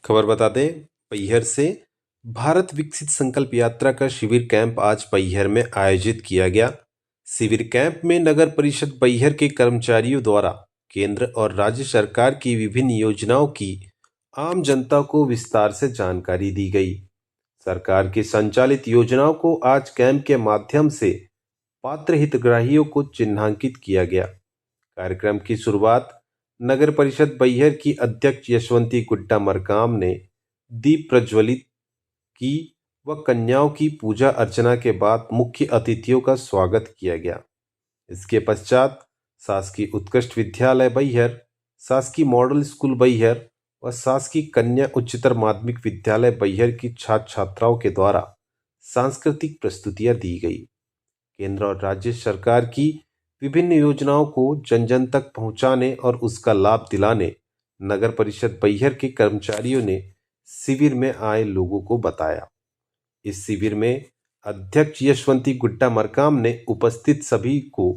खबर बता दें, पैहर से भारत विकसित संकल्प यात्रा का शिविर कैंप आज पैहर में आयोजित किया गया। शिविर कैंप में नगर परिषद पैहर के कर्मचारियों द्वारा केंद्र और राज्य सरकार की विभिन्न योजनाओं की आम जनता को विस्तार से जानकारी दी गई। सरकार की संचालित योजनाओं को आज कैंप के माध्यम से पात्र हितग्राहियों को चिन्हांकित किया गया। कार्यक्रम की शुरुआत नगर परिषद बैहर की अध्यक्ष यशवंती गुड्डा मरकाम ने दीप प्रज्वलित की व कन्याओं की पूजा अर्चना के बाद मुख्य अतिथियों का स्वागत किया गया। इसके पश्चात शासकीय उत्कृष्ट विद्यालय बैहर, शासकीय मॉडल स्कूल बैहर व शासकीय कन्या उच्चतर माध्यमिक विद्यालय बैहर की छात्र छात्राओं के द्वारा सांस्कृतिक प्रस्तुतियां दी गई। केंद्र और राज्य सरकार की विभिन्न योजनाओं को जन जन तक पहुंचाने और उसका लाभ दिलाने नगर परिषद बैहर के कर्मचारियों ने शिविर में आए लोगों को बताया। इस शिविर में अध्यक्ष यशवंती गुड्डा मरकाम ने उपस्थित सभी को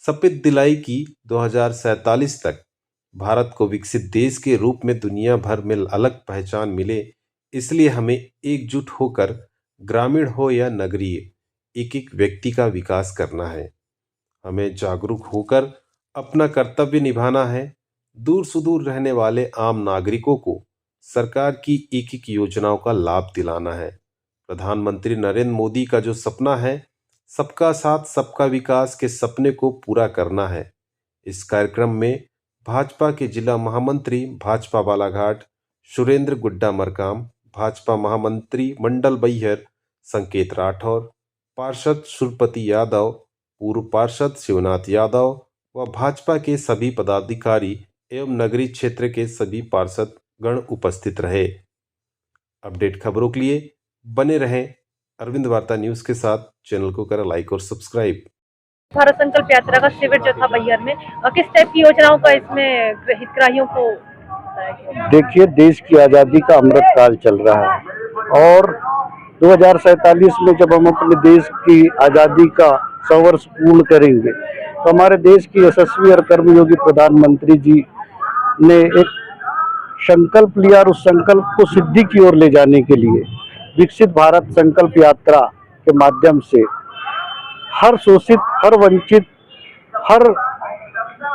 शपथ दिलाई कि 2047 तक भारत को विकसित देश के रूप में दुनिया भर में अलग पहचान मिले, इसलिए हमें एकजुट होकर ग्रामीण हो या नगरीय एक एक व्यक्ति का विकास करना है। हमें जागरूक होकर अपना कर्तव्य निभाना है। दूर सुदूर रहने वाले आम नागरिकों को सरकार की एक एक योजनाओं का लाभ दिलाना है। प्रधानमंत्री नरेंद्र मोदी का जो सपना है, सबका साथ सबका विकास के सपने को पूरा करना है। इस कार्यक्रम में भाजपा के जिला महामंत्री भाजपा बालाघाट सुरेंद्र गुड्डा मरकाम, भाजपा महामंत्री मंडल बैहर संकेत राठौर, पार्षद सुरपति यादव, पूर्व पार्षद शिवनाथ यादव व भाजपा के सभी पदाधिकारी एवं नगरीय क्षेत्र के सभी पार्षद गण उपस्थित रहे। अपडेट खबरों के लिए बने रहें अरविंद वार्ता न्यूज के साथ। चैनल को करें लाइक और सब्सक्राइब। भारत संकल्प यात्रा का शिविर जो था बैहर में, किस टाइप की योजनाओं का इसमें हितग्राहियों को बताया गया? देखिए, देश की आज़ादी का अमृत काल चल रहा है और 2047 में जब हम अपने देश की आज़ादी का 100 वर्ष पूर्ण करेंगे तो हमारे देश की यशस्वी और कर्मयोगी प्रधानमंत्री जी ने एक संकल्प लिया और उस संकल्प को सिद्धि की ओर ले जाने के लिए विकसित भारत संकल्प यात्रा के माध्यम से हर शोषित, हर वंचित, हर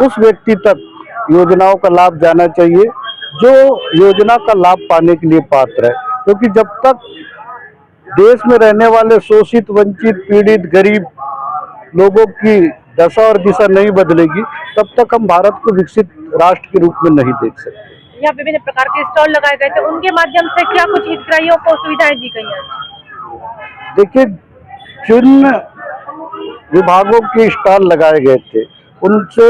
उस व्यक्ति तक योजनाओं का लाभ जाना चाहिए जो योजना का लाभ पाने के लिए पात्र है। क्योंकि जब तक देश में रहने वाले शोषित, वंचित, पीड़ित, गरीब लोगों की दशा और दिशा नहीं बदलेगी, तब तक हम भारत को विकसित राष्ट्र के रूप में नहीं देख सकते। यहाँ विभिन्न प्रकार के स्टॉल लगाए गए थे, उनके माध्यम से क्या कुछ हितग्राहियों को सुविधाएं दी गई हैं? देखिए, जिन विभागों के स्टॉल लगाए गए थे उनसे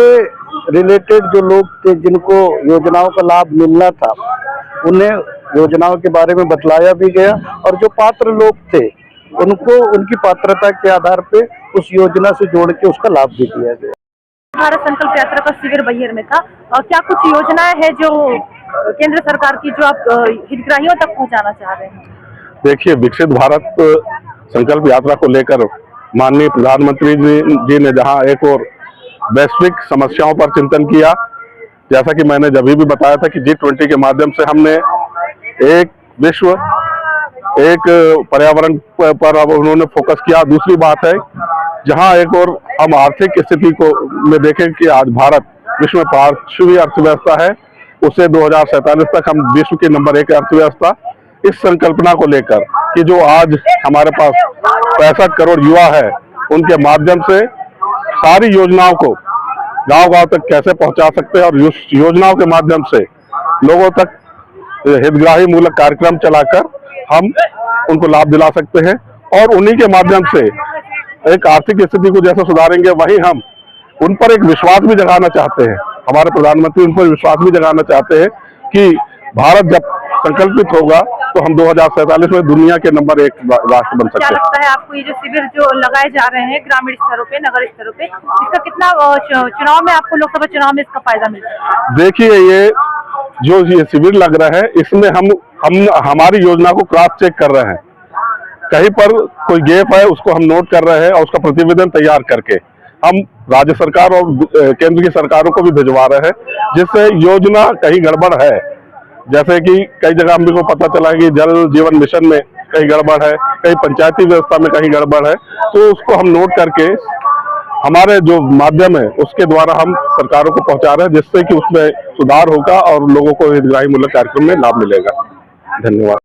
रिलेटेड जो लोग थे जिनको योजनाओं का लाभ मिलना था, उन्हें योजनाओं के बारे में बतलाया भी गया और जो पात्र लोग थे उनको उनकी पात्रता के आधार पे उस योजना से जोड़ के उसका लाभ भी दिया गया। भारत संकल्प यात्रा का शिविर बैहर में था और क्या कुछ योजनाएं हैं जो केंद्र सरकार की जो आप हितग्राहियों तक पहुंचाना चाह रहे हैं? देखिए, विकसित भारत संकल्प यात्रा को लेकर माननीय प्रधानमंत्री जी ने जहां एक और वैश्विक समस्याओं पर चिंतन किया, जैसा कि मैंने जब भी बताया था कि G20 के माध्यम से हमने एक विश्व, एक पर्यावरण पर अब उन्होंने फोकस किया। दूसरी बात है, जहां एक और हम आर्थिक स्थिति को में देखें कि आज भारत विश्व में 5वीं अर्थव्यवस्था है, उसे 2047 तक हम विश्व की नंबर 1 अर्थव्यवस्था, इस संकल्पना को लेकर कि जो आज हमारे पास 65 करोड़ युवा है, उनके माध्यम से सारी योजनाओं को गांव-गांव तक कैसे पहुंचा सकते हैं और योजनाओं के माध्यम से लोगों तक हितग्राही मूलक कार्यक्रम चलाकर हम उनको लाभ दिला सकते हैं और उन्हीं के माध्यम से एक आर्थिक स्थिति को जैसे सुधारेंगे, वहीं हम उन पर एक विश्वास भी जगाना चाहते हैं। हमारे प्रधानमंत्री उन पर विश्वास भी जगाना चाहते हैं कि भारत जब संकल्पित होगा तो हम 2047 में दुनिया के नंबर 1 राष्ट्र बन सकते हैं। क्या लगता है आपको ये जो शिविर जो लगाए जा रहे हैं ग्रामीण स्तरों पे, नगर स्तरों पे, इसका कितना चुनाव में आपको, लोकसभा चुनाव में इसका फायदा मिल सकता है? देखिए, ये शिविर लग रहा है, इसमें हम हमारी योजना को क्रॉस चेक कर रहे हैं। कहीं पर कोई गैप है उसको हम नोट कर रहे हैं और उसका प्रतिवेदन तैयार करके हम राज्य सरकार और केंद्र की सरकारों को भी भिजवा रहे हैं, जिससे योजना कहीं गड़बड़ है जैसे कि कई जगह हमको पता चला कि जल जीवन मिशन में कहीं गड़बड़ है, कहीं पंचायती व्यवस्था में कहीं गड़बड़ है, तो उसको हम नोट करके हमारे जो माध्यम है उसके द्वारा हम सरकारों को पहुंचा रहे हैं, जिससे कि उसमें सुधार होगा और लोगों को हितग्राही मूलक कार्यक्रम में लाभ मिलेगा। धन्यवाद।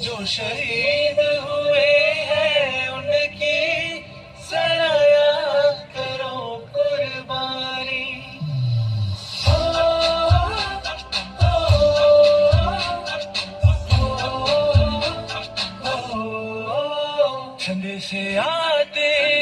जो शहीद हुए हैं उनकी सराया करो कुर्बानी। ठंड से आते